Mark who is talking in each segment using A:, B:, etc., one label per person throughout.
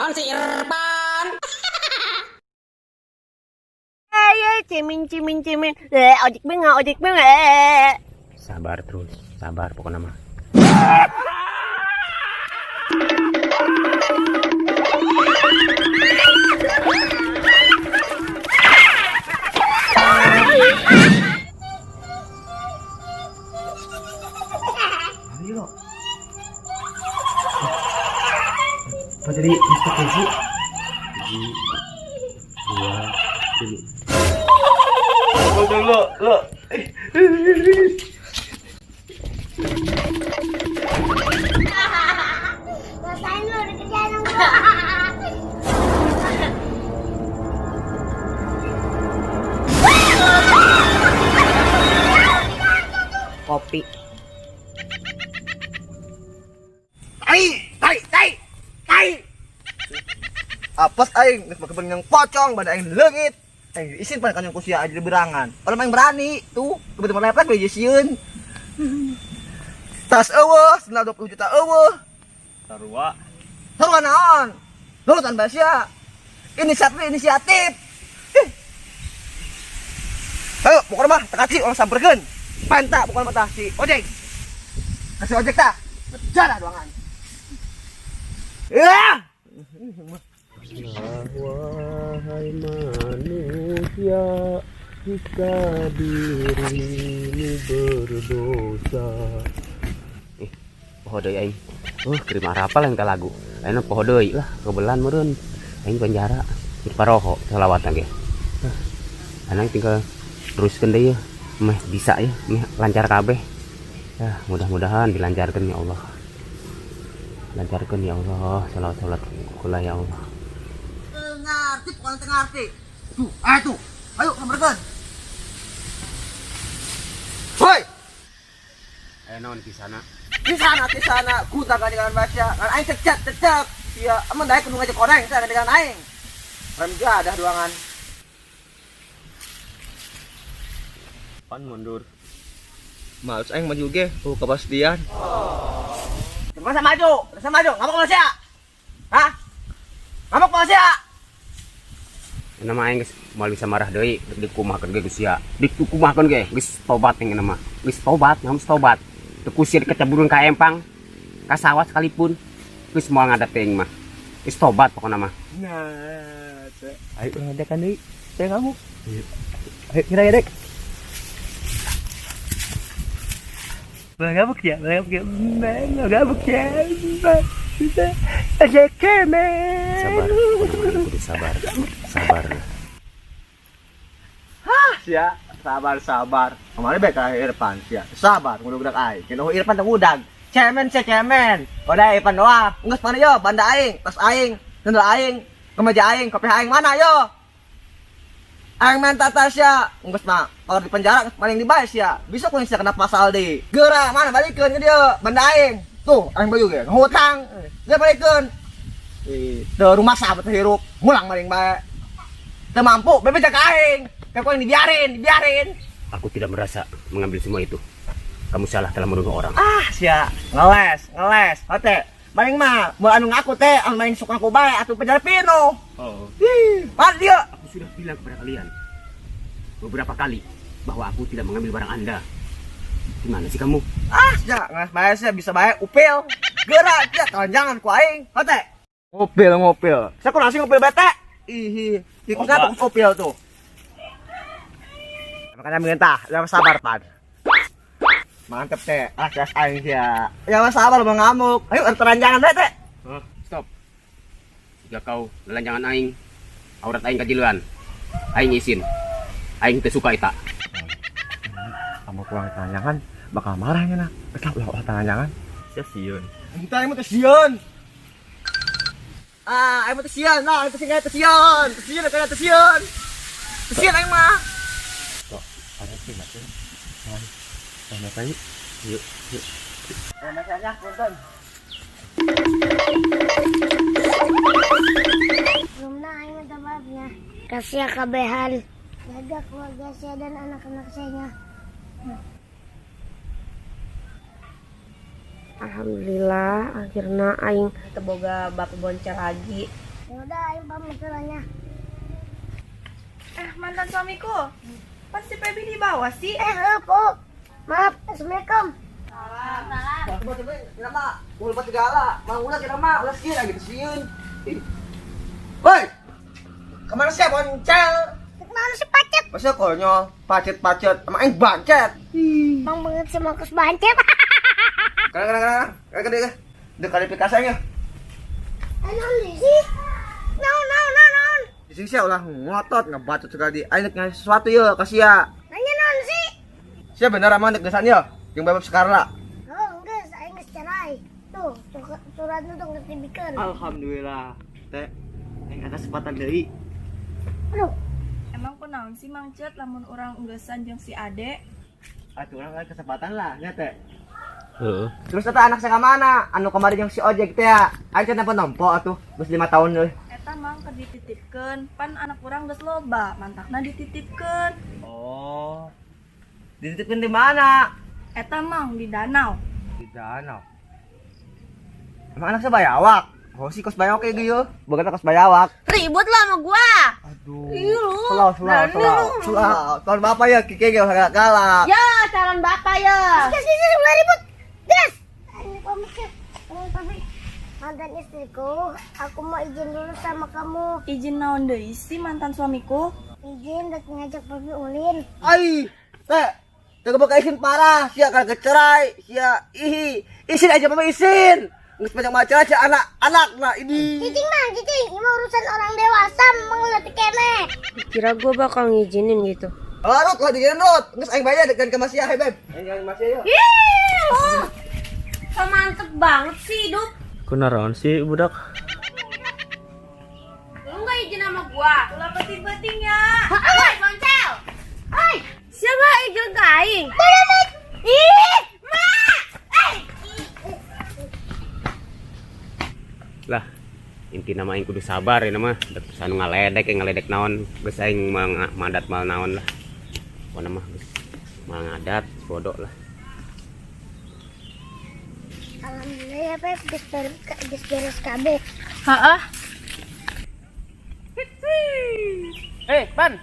A: Non si Irfan.
B: Cimin cimin cimin. Ojek benga, ojek benga.
A: Sabar terus, sabar pokoknya mah.
C: Ayo. Apa jadi Mr. Kenji? Dua, tiga. Lo.
B: Rasain lo udah kerjaan gua.
C: Kopi. Tai. Apes aing geus make yang pocong pada aing leungit. Aing isin pan kan yang kusia aja berangan. Kalau main berani tuh kebetulan lepek we sieun. Tas eueuh, senal 20 juta eueuh.
D: Sarua.
C: Sarua naon? Lulutan Basya. Inisiatif. Ayo, pokoknya mah tak kasih orang samperkeun. Panta bukan mata si ojek. Kasih ojek tah. Berjalan doangan. Ya.
A: Wahai manusia, jika dirimu berdosa. Poho deui aing. Kirim arapal yang lagu. Ayeuna poho deui lah, kebelan meureun. Aing penjara. Di paroho selawatan ge. Anang tinggal teruskeun deui ya. Meh bisa ya, meh lancar kabeh. Ya, mudah-mudahan dilancarkan ya Allah. Lancarkan ya Allah, salat kula ya Allah.
C: Ngerti, bukan ngerti. Tuh. Ayo samperkeun. Woi.
A: Ayo naon di sana?
C: Di sana kuta kan dengan baca kan aing cecek ya amun daek kudu ngajak orang saya dengan aing rem ada duangan
D: Pan mundur.
C: males aing maju ge kepastian
B: Masa maju, ngapa kalau sia? Hah? Ngapa kalau sia?
A: Nama aing geus moal bisa marah deui dikumahkeun ge geus sia. Dikumahkeun ge geus tobat yang nama. Geus tobat, ngam tobat. Teu kusir kecaburun ka empang. Ka sawah sekalipun geus moal ngadat teuing mah. Geus tobat pokona mah.
C: nah
D: Ayo ada kan deui. Saya ngamuk.
C: ayo kira ya dek
D: Gabuk ya. Aja kemen.
A: Sabar, sabar.
C: sia sabar kemarin baik ka Irfan sia sabar ngudag aing kena Irfan teh udag cemen oda Irfan doang geus mana yo banda aing tas aing sendal aing kemeja aing kopi aing mana yo aing main tatas ya geus mah kalau di penjara geus paling dibayar sia bisa ku sia kena pasal deui geura mana balikeun ke dieu banda aing tuh aing baju ge ngutang ge balikeun teu rumah sahabat hirup mulang maling bae teu mampu bebe jaga aing kau yang dibiarin.
A: Aku tidak merasa mengambil semua itu. Kamu salah telah menuduh orang.
C: Sia, ngeles. Ote, maling mah, mau anu ngaku teh, anu maling suka aku bae, atuh penjara pino.
A: Oh.
C: Par dia.
A: Aku sudah bilang kepada kalian beberapa kali bahwa aku tidak mengambil barang Anda. Gimana sih kamu?
C: Sia, ngas bae sia bisa bae upil. Geura dia tanjangan ku aing. Ote. Ngopil. Saya kurang ngopil bete. Tikusna tuh upil tuh. Makanya minta, jangan sabar pan. Mantep teh, gas aing sia. Jangan sabar bang ngamuk. Ayo teranjangan teh.
A: Stop. Jika kau lelanjangan aing, aurat aing kajiluan. Aing izin. Aing teu suka eta.
C: Kamu pulang teranjangan, bakal marahnya nak. Tetap lah teranjangan.
D: Sia sieun.
C: Kita aing teh sieun. Aing teh sieun, nah teh sieun. Teh sieun aing mah.
D: Ada sih macam. Sama kayu. Yuk.
C: Masanya punten.
B: Belum na aing minta maafnya. Kasih kabehan. Jaga keluarga saya dan anak-anak saya.
E: Alhamdulillah akhirnya aing teboga bapak boncer lagi.
F: Ya udah, aing pamit tulanya.
G: Mantan suamiku. Pas si Pebi di bawah sih.
F: Po. Maaf, assalamualaikum.
C: Coba kenapa? Mau lupa segala. Mau ulah kita mah, ulah sieun gitu sieun. Woi. Kemana sih boncel?
F: Mana si pacet?
C: Masa konyol, pacet-pacet, sama aing bancet.
F: Bang banget sama kus bancet.
C: Kadang deh kualifikasinya.
F: Ano sih? Non.
C: Di sini ulah ngotot ngebacot sekali. Aing nanya sesuatu ya, kasih ya.
F: Nanya non sih?
C: Siapa bener aman dek desan ya? Yang bebek sekarang.
F: Oh, enggak, aing geus cerai. Tuh, suratnya tuh ngerti bikin.
C: Alhamdulillah. Teh, aing ada kesempatan deui.
F: Aduh,
G: Emang kunaon sih Mang Cet lamun orang unggesan jeung si Ade?
C: Atuh urang ada kesempatan lah, nya teh.
A: Heeh.
C: Terus eta anak saya mana? Anu kemarin yang si ojek teh ya. Aing teh nampa nompo atuh, geus 5 tahun euy.
G: Eta Mang keur dititipkeun, pan anak urang geus loba, mantakna dititipkeun.
C: Oh. Dititipkeun di mana?
G: Eta Mang di danau.
C: Di danau. Emang anak saya bayawak? Oh si kos bayawak kayak gitu. Bukan kos bayawak.
E: Ribut lah sama gua.
C: Aduh.
E: Iya lu.
C: Slow. Tahun bapak ya kiki gak galak.
E: Ya, calon bapak ya.
F: gas mulai ribut. Gas. Aing pamit ya. Tapi mantan istriku, aku mau izin dulu sama kamu.
G: Izin naon deui sih mantan suamiku?
F: Izin udah ngajak pergi ulin.
C: Ai, teh. Jaga bakal izin parah, sia kan kecerai, sia izin aja mama izin. Nggak banyak macam aja anak nah ini.
F: Cicing, ini mah urusan orang dewasa, mengeluti kene.
E: Kira gua bakal ngizinin gitu.
C: Larut lah dijadiin Rut. Nges aing bayar dengan ke Mas Yahya, Beb. Aing Mas Yahya.
E: Ih, lu. So mantep banget sih hidup.
A: Kunaon sih budak?
E: Lu nggak izin sama gua.
G: Ulah penting-pentingnya.
E: Hai, boncel. Hai, siapa izin ke aing? Ih, ma.
A: Lah, inti nama aing kudu sabar ya mah. Dek sanu ngaledek naon, geus aing mandat mal naon lah. Pokona mah geus mal ngadat bodoh lah.
F: Alhamdulillah ya, Pep, geus beres kabeh.
G: Heeh.
A: Pan.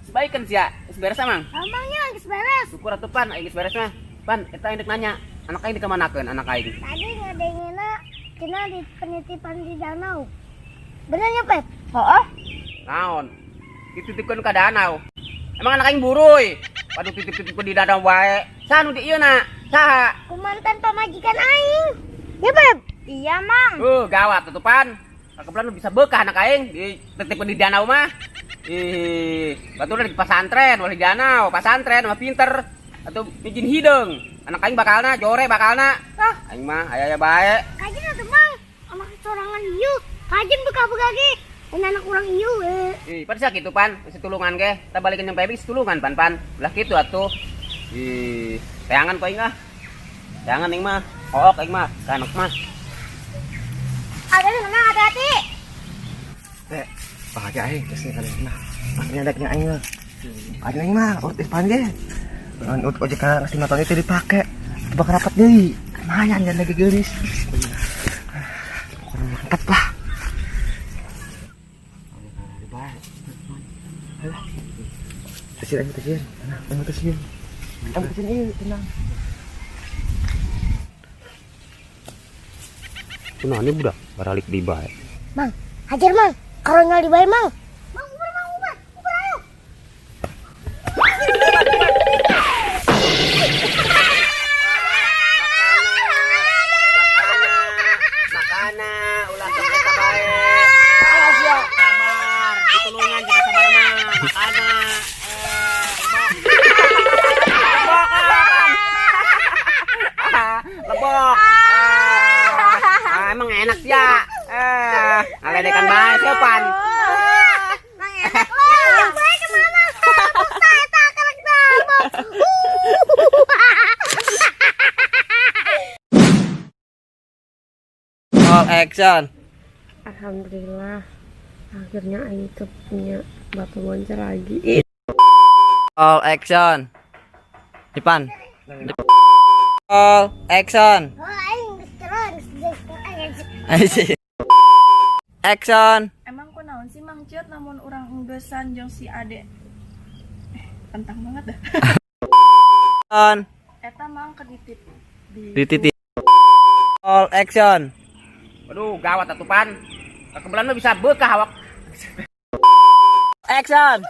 A: Sebaikan sia, geus beres Mang.
F: Emangnya geus beres?
A: Syukur atuh Pan, aing geus beres mah. Pan, eta aing dek nanya, anak aing dikemanakeun anak aing?
F: Tadi ngadengina cina di penitipan di danau. Benernya, Pep?
G: Heeh.
A: Naon? Dititipkeun ka danau. Emang anak aing buruy. Padu titip-titipkeun di danau wae. Sanu di ieu na? Saha?
F: Kumantan pamajikan aing. Ya, Pep?
G: Iya Mang.
A: Gawat atuh Pan. Kakebelan bisa bekah anak aing dititipkeun di danau mah. Batur di pesantren, wali danau, pesantren mah pinter. Atuh mijin hideung. Anak aing bakalna jore bakalna. Aing mah aya bae.
F: Kajen atuh, Mang. Anak sorangan ieu. Kajen buka-buka ge. Dan anak urang ieu
A: Pan sia kitu Pan, geus tulungan ge. Kita balikeun jeung Pebi tulungan Pan. Lah kitu atuh. Teangan ku aing ah. Jangan aing mah. Hook aing mah, ka anak mah.
F: Ada Mang, hati-hati.
C: Teh, pakai aing geus kalian mah. Makanya deknya aing mah. Ada aing mah, urut pan ge. Urut ojek ka ngasih motor itu dipake. Bakal rapat deui. Lumayan jangan lagi geulis. Kurang mantap lah. Tersir. Tersir ini tenang.
A: Kunaon ieu budak? Baralik di bae.
F: Mang, hajar, Mang. Karongol di bae, Mang. Mang, ubar ayo.
A: Makana ulah kita bae. Awas ya, sabar. Ditulungan kita sabar mah. Makana lebok. Emang enak ya. Ngaledekan bae sopan.
F: Mang enak loh. Yang bae kemana? Eta karek dalbok.
C: All action.
E: Alhamdulillah akhirnya aing tuh punya bapak boncer lagi.
C: All action. Depan. All action.
F: Oh,
C: Action.
G: Emang kunaon sih Mang Ciot namun orang enggesan jeung si Ade. Pentang banget dah.
C: On.
G: Eta mang keditip
C: Di titik. All action.
B: Aduh, gawat atupan. Kebelan mah bisa bekah awak.
C: Action.